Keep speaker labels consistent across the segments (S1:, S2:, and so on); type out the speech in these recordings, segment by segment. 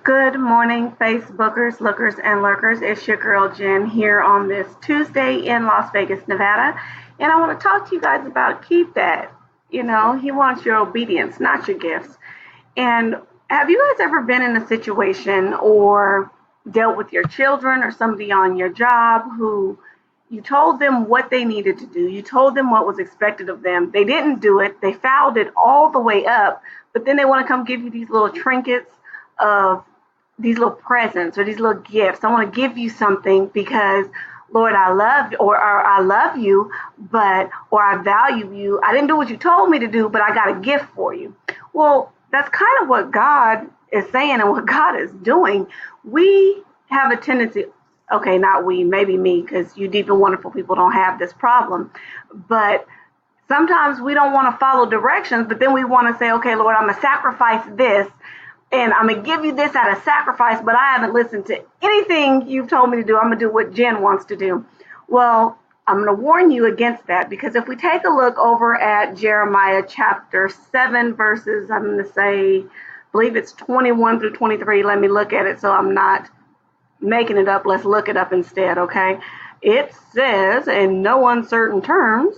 S1: Good morning, Facebookers, lookers, and lurkers. It's your girl Jen here on this Tuesday in Las Vegas, Nevada. And I want to talk to you guys about keep that. He wants your obedience, not your gifts. And have you guys ever been in a situation or dealt with your children or somebody on your job who you told them what they needed to do? You told them what was expected of them. They didn't do it. They fouled it all the way up. But then they want to come give you these little trinkets of these little presents or these little gifts. I want to give you something because, Lord, I love you, or I love you, or I value you. I didn't do what you told me to do, but I got a gift for you. Well, that's kind of what God is saying and what God is doing. We have a tendency, okay, not we, maybe me, because you deep and wonderful people don't have this problem, but sometimes we don't want to follow directions, but then we want to say, okay, Lord, I'm going to sacrifice this, and I'm going to give you this out of sacrifice, but I haven't listened to anything you've told me to do. I'm going to do what Jen wants to do. Well, I'm going to warn you against that, because if we take a look over at Jeremiah chapter 7 verses, I'm going to say, I believe it's 21 through 23. Let me look at it so I'm not making it up. Let's look it up instead, okay? It says, in no uncertain terms,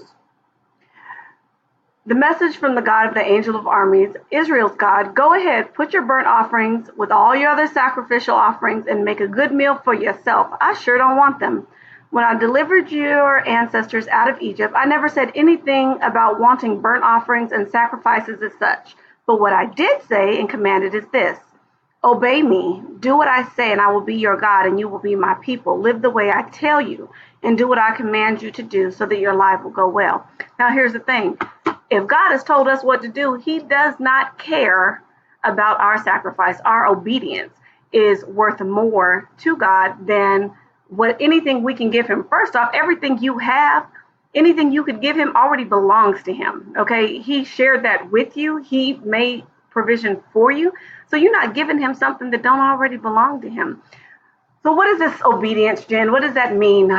S1: the message from the God of the angel of armies, Israel's God, go ahead, put your burnt offerings with all your other sacrificial offerings and make a good meal for yourself. I sure don't want them. When I delivered your ancestors out of Egypt, I never said anything about wanting burnt offerings and sacrifices as such. But what I did say and commanded is this: obey me, do what I say, and I will be your God, and you will be my people. Live the way I tell you, and do what I command you to do, so that your life will go well. Now, here's the thing. If God has told us what to do, he does not care about our sacrifice. Our obedience is worth more to God than anything we can give him. First off, everything you have, anything you could give him already belongs to him. Okay, he shared that with you. He made provision for you. So you're not giving him something that don't already belong to him. So what is this obedience, Jen? What does that mean?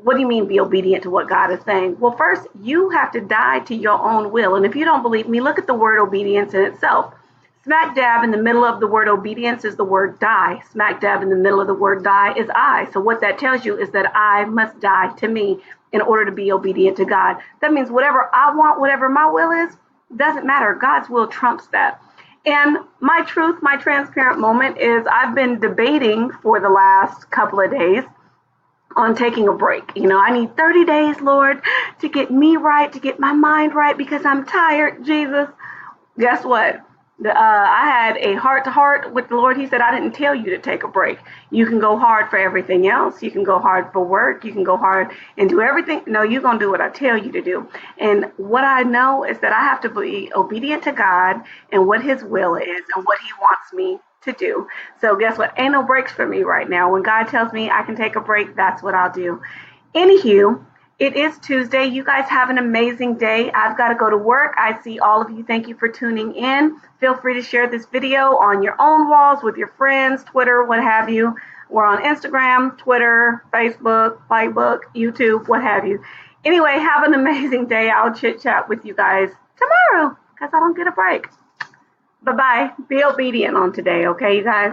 S1: What do you mean be obedient to what God is saying? Well, first, you have to die to your own will. And if you don't believe me, look at the word obedience in itself. Smack dab in the middle of the word obedience is the word die. Smack dab in the middle of the word die is I. So what that tells you is that I must die to me in order to be obedient to God. That means whatever I want, whatever my will is, doesn't matter. God's will trumps that. And my truth, my transparent moment is I've been debating for the last couple of days on taking a break. I need 30 days, Lord, to get me right, to get my mind right, because I'm tired, Jesus. Guess what? I had a heart-to-heart with the Lord. He said, I didn't tell you to take a break. You can go hard for everything else. You can go hard for work. You can go hard and do everything. No, you're going to do what I tell you to do. And what I know is that I have to be obedient to God and what his will is and what he wants me to do. So guess what? Ain't no breaks for me right now. When God tells me I can take a break, that's what I'll do. Anywho, it is Tuesday. You guys have an amazing day. I've got to go to work. I see all of you. Thank you for tuning in. Feel free to share this video on your own walls with your friends, Twitter, what have you. We're on Instagram, Twitter, Facebook, YouTube, what have you. Anyway, have an amazing day. I'll chit chat with you guys tomorrow because I don't get a break. Bye-bye. Be obedient on today, okay, you guys?